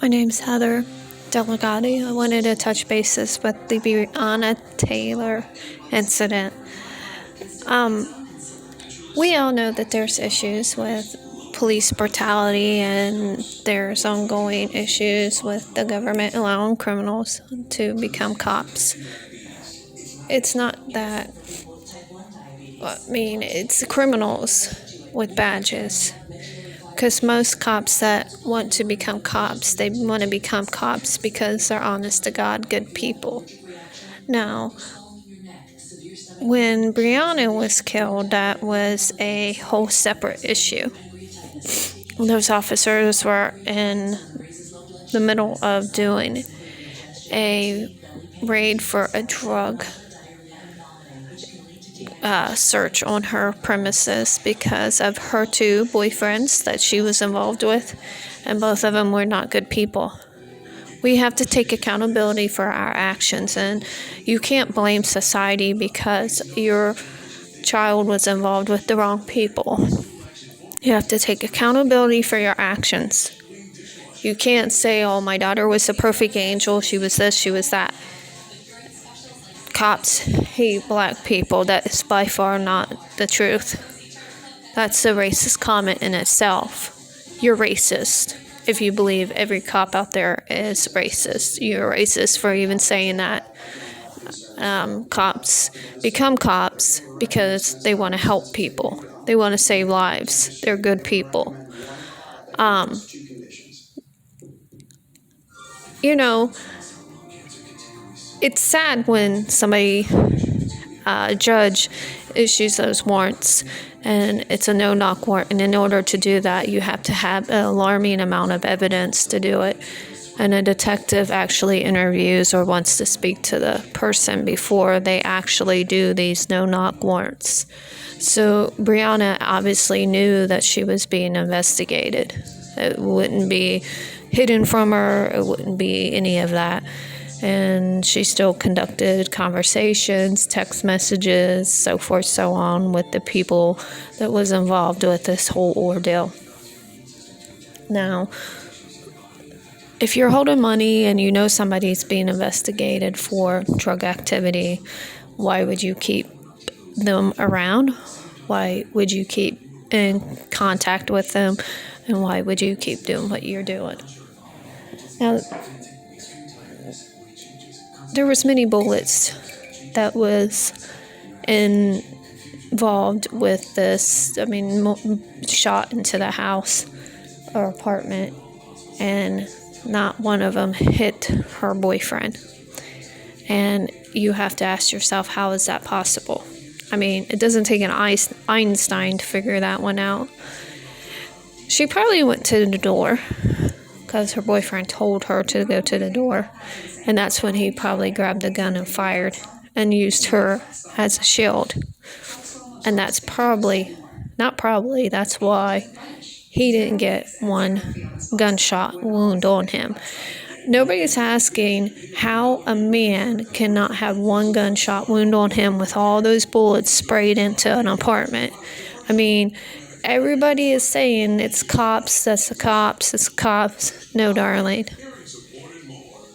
My name's Heather Delegati. I wanted to touch bases with the Breonna Taylor incident. We all know that there's issues with police brutality and there's ongoing issues with the government allowing criminals to become cops. It's not that, it's criminals with badges. Because most cops that want to become cops, they want to become cops because they're honest to God, good people. Now, when Breonna was killed, that was a whole separate issue. Those officers were in the middle of doing a raid for a drug search on her premises because of her two boyfriends that she was involved with, and both of them were not good people. We have to take accountability for our actions, and you can't blame society because your child was involved with the wrong people. You have to take accountability for your actions. You can't say, oh, my daughter was a perfect angel, she was this, she was that. Cops hate black people. That is by far not the truth. That's a racist comment in itself. You're racist if you believe every cop out there is racist. You're racist for even saying that. Cops become cops because they want to help people. They want to save lives. They're good people. It's sad when a judge issues those warrants, and it's a no-knock warrant. And in order to do that, you have to have an alarming amount of evidence to do it. And a detective actually interviews or wants to speak to the person before they actually do these no-knock warrants. So Breonna obviously knew that she was being investigated. It wouldn't be hidden from her. It wouldn't be any of that. And she still conducted conversations, text messages, so forth, so on, with the people that was involved with this whole ordeal. Now, if you're holding money and you know somebody's being investigated for drug activity, why would you keep them around? Why would you keep in contact with them? And why would you keep doing what you're doing? Now, there was many bullets that was involved with this. Shot into the house or apartment, and not one of them hit her boyfriend. And you have to ask yourself, how is that possible? It doesn't take an Einstein to figure that one out. She probably went to the door because her boyfriend told her to go to the door. And that's when he probably grabbed the gun and fired and used her as a shield. And that's that's why he didn't get one gunshot wound on him. Nobody's asking how a man cannot have one gunshot wound on him with all those bullets sprayed into an apartment. Everybody is saying it's cops, that's the cops, it's cops. No, darling.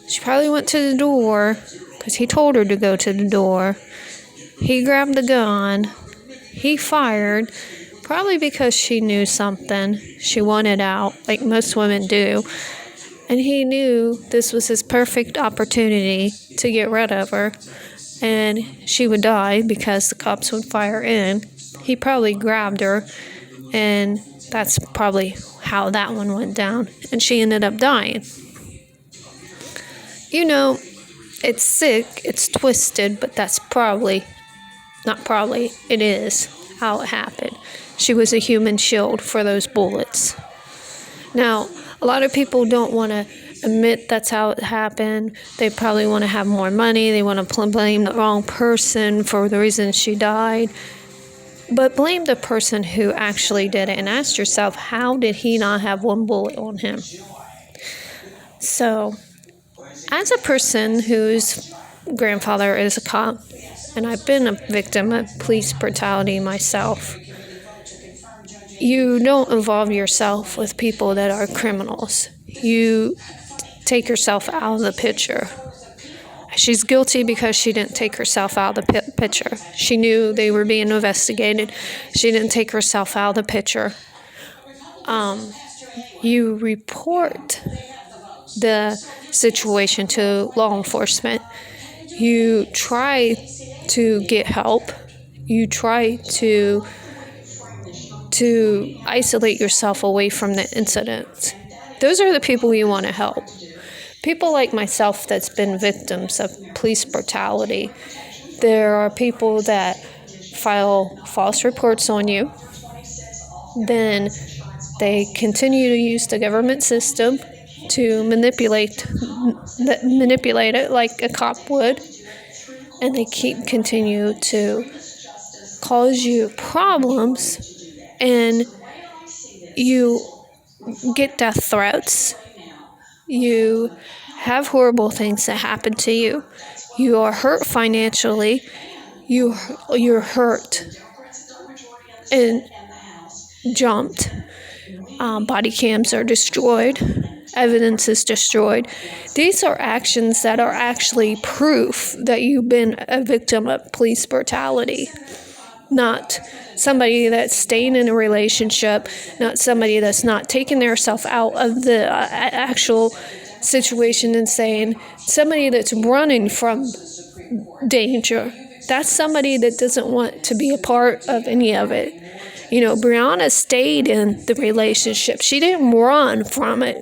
She probably went to the door because he told her to go to the door. He grabbed the gun. He fired, probably because she knew something. She wanted out, like most women do. And he knew this was his perfect opportunity to get rid of her. And she would die because the cops would fire in. He probably grabbed her. And that's probably how that one went down. And she ended up dying. It's sick, it's twisted, but that's it is how it happened. She was a human shield for those bullets. Now, a lot of people don't want to admit that's how it happened. They probably want to have more money. They want to blame the wrong person for the reason she died. But blame the person who actually did it and ask yourself, how did he not have one bullet on him? So, as a person whose grandfather is a cop, and I've been a victim of police brutality myself, you don't involve yourself with people that are criminals. You take herself out of the picture. She's guilty because she didn't take herself out of the picture. She knew they were being investigated. She didn't take herself out of the picture. You report the situation to law enforcement. You try to get help. You try to isolate yourself away from the incident. Those are the people you want to help. People like myself that's been victims of police brutality. There are people that file false reports on you. Then they continue to use the government system to manipulate it like a cop would. And they continue to cause you problems, and you get death threats. You have horrible things that happen to you. You are hurt financially. You're hurt and jumped. Body cams are destroyed. Evidence is destroyed. These are actions that are actually proof that you've been a victim of police brutality. Not somebody that's staying in a relationship, not somebody that's not taking themselves out of the actual situation and saying, somebody that's running from danger. That's somebody that doesn't want to be a part of any of it. Brianna stayed in the relationship. She didn't run from it.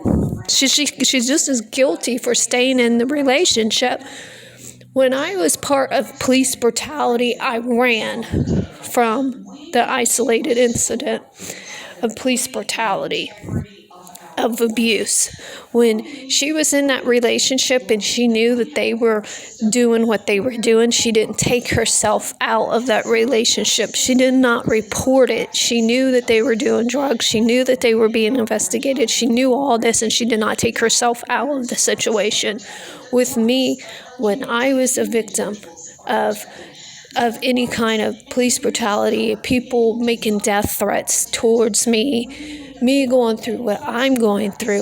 She's just as guilty for staying in the relationship. When I was part of police brutality, I ran from the isolated incident of police brutality, of abuse. When she was in that relationship and she knew that they were doing what they were doing, she didn't take herself out of that relationship. She did not report it. She knew that they were doing drugs. She knew that they were being investigated. She knew all this, and she did not take herself out of the situation. With me, when I was a victim of any kind of police brutality, people making death threats towards me going through what I'm going through,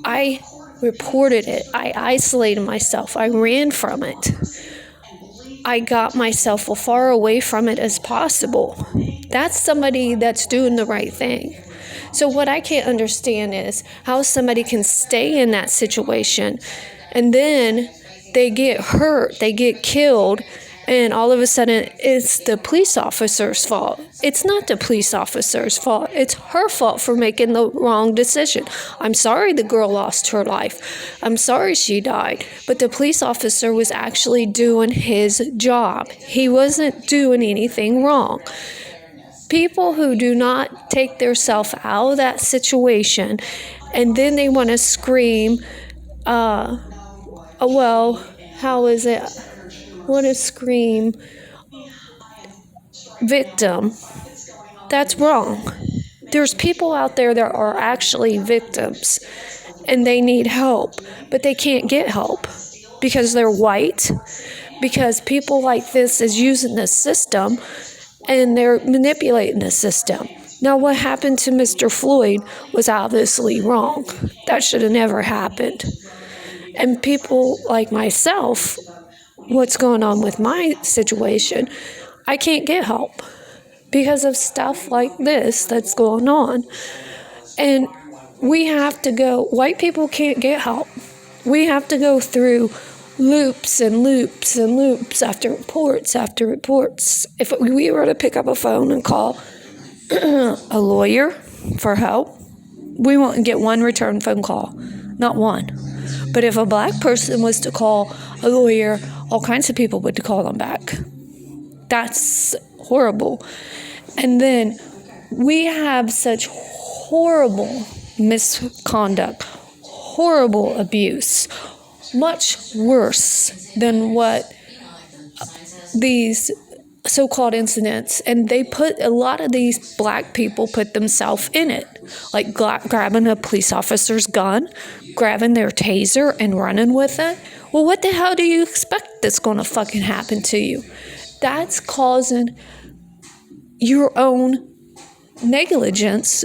I reported it. I isolated myself. I ran from it. I got myself as far away from it as possible. That's somebody that's doing the right thing. So what I can't understand is how somebody can stay in that situation and then they get hurt, they get killed, and all of a sudden it's the police officer's fault. It's not the police officer's fault. It's her fault for making the wrong decision. I'm sorry the girl lost her life. I'm sorry she died. But the police officer was actually doing his job. He wasn't doing anything wrong. People who do not take themselves out of that situation and then they want to scream, well, how is it? Want to scream victim. That's wrong. There's people out there that are actually victims and they need help, but they can't get help because they're white, because people like this is using the system and they're manipulating the system. Now, what happened to Mr. Floyd was obviously wrong. That should have never happened. And people like myself, what's going on with my situation, I can't get help because of stuff like this that's going on. And we have to go, white people can't get help. We have to go through loops and loops and loops after reports after reports. If we were to pick up a phone and call a lawyer for help, we won't get one return phone call, not one. But if a black person was to call a lawyer, all kinds of people would call them back. That's horrible. And then we have such horrible misconduct, horrible abuse, much worse than what these so-called incidents, and they put a lot of these black people put themselves in it, like grabbing a police officer's gun, grabbing their taser and running with it. Well, what the hell do you expect that's going to fucking happen to you? That's causing your own negligence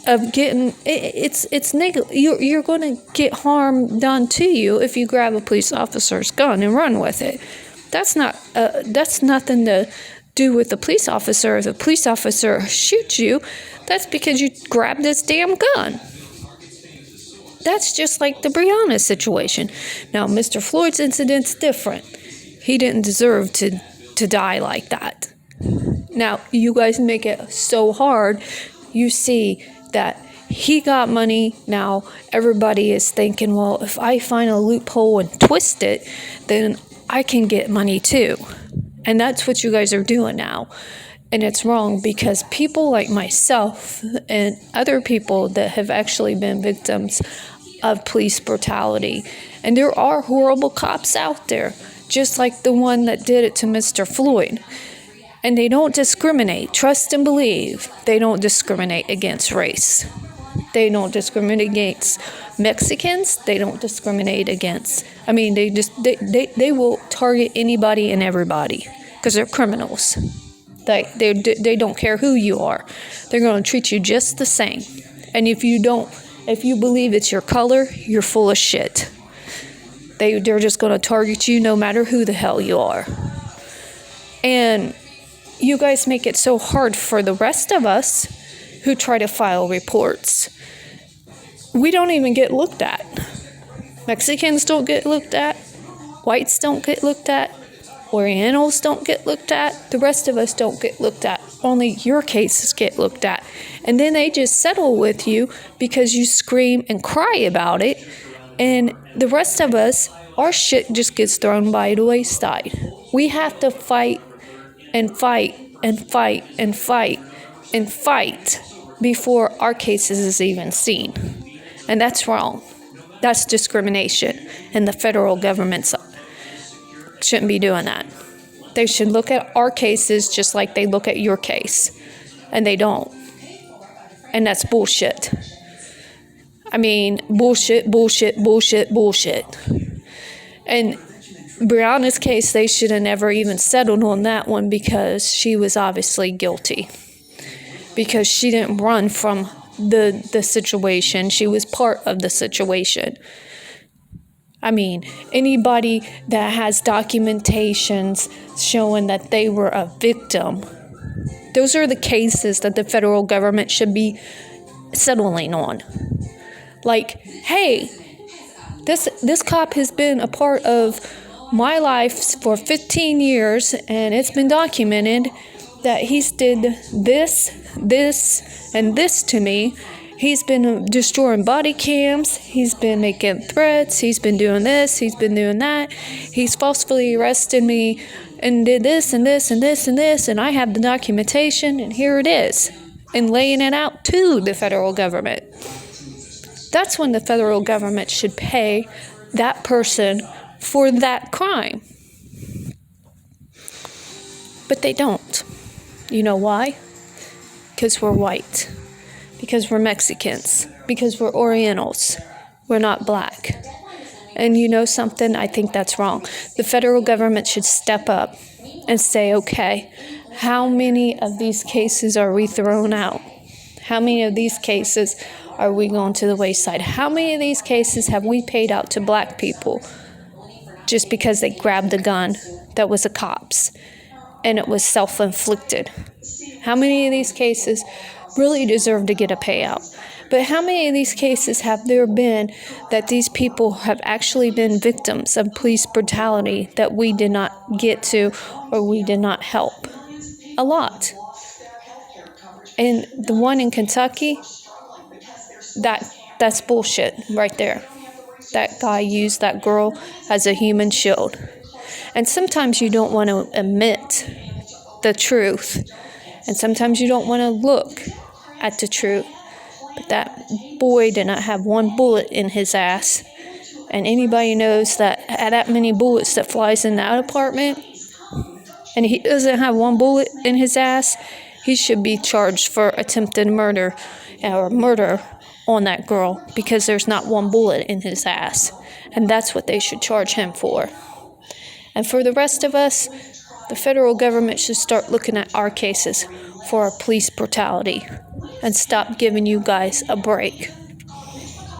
of getting it's negative. You're going to get harm done to you if you grab a police officer's gun and run with it. That's nothing to do with the police officer. If the police officer shoots you, that's because you grabbed this damn gun. That's just like the Breonna situation. Now, Mr. Floyd's incident's different. He didn't deserve to die like that. Now, you guys make it so hard. You see that he got money. Now, everybody is thinking, well, if I find a loophole and twist it, then I can get money too. And that's what you guys are doing now. And it's wrong, because people like myself and other people that have actually been victims of police brutality, and there are horrible cops out there, just like the one that did it to Mr. Floyd. And they don't discriminate. Trust and believe. They don't discriminate against race. They don't discriminate against Mexicans. They don't discriminate against, they will target anybody and everybody because they're criminals. They don't care who you are. They're going to treat you just the same. And if you believe it's your color, you're full of shit. They're just going to target you no matter who the hell you are. And you guys make it so hard for the rest of us who try to file reports. We don't even get looked at. Mexicans don't get looked at. Whites don't get looked at. Orientals don't get looked at. The rest of us don't get looked at. Only your cases get looked at. And then they just settle with you because you scream and cry about it. And the rest of us, our shit just gets thrown by the wayside. We have to fight and fight and fight and fight and fight before our cases is even seen. And that's wrong. That's discrimination. And the federal government shouldn't be doing that. They should look at our cases just like they look at your case. And they don't. And that's bullshit. Bullshit, bullshit, bullshit, bullshit. And Breonna's case, they should have never even settled on that one because she was obviously guilty. Because she didn't run from the situation. She was part of the situation. Anybody that has documentations showing that they were a victim, those are the cases that the federal government should be settling on. Like, hey, this cop has been a part of my life for 15 years, and it's been documented that he's did this, and this to me. He's been destroying body cams. He's been making threats. He's been doing this. He's been doing that. He's falsely arrested me and did this and this and this and this. And I have the documentation, and here it is. And laying it out to the federal government. That's when the federal government should pay that person for that crime. But they don't. You know why? Because we're white. Because we're Mexicans. Because we're Orientals. We're not black. And you know something? I think that's wrong. The federal government should step up and say, okay, how many of these cases are we throwing out? How many of these cases are we going to the wayside? How many of these cases have we paid out to black people just because they grabbed a gun that was a cop's and it was self-inflicted? How many of these cases really deserve to get a payout? But how many of these cases have there been that these people have actually been victims of police brutality that we did not get to or we did not help? A lot. And the one in Kentucky, that's bullshit right there. That guy used that girl as a human shield. And sometimes you don't want to admit the truth. And sometimes you don't want to look at the truth. But that boy did not have one bullet in his ass. And anybody knows that that many bullets that flies in that apartment, and he doesn't have one bullet in his ass, he should be charged for attempted murder or murder on that girl because there's not one bullet in his ass. And that's what they should charge him for. And for the rest of us, The federal government should start looking at our cases for police brutality and stop giving you guys a break.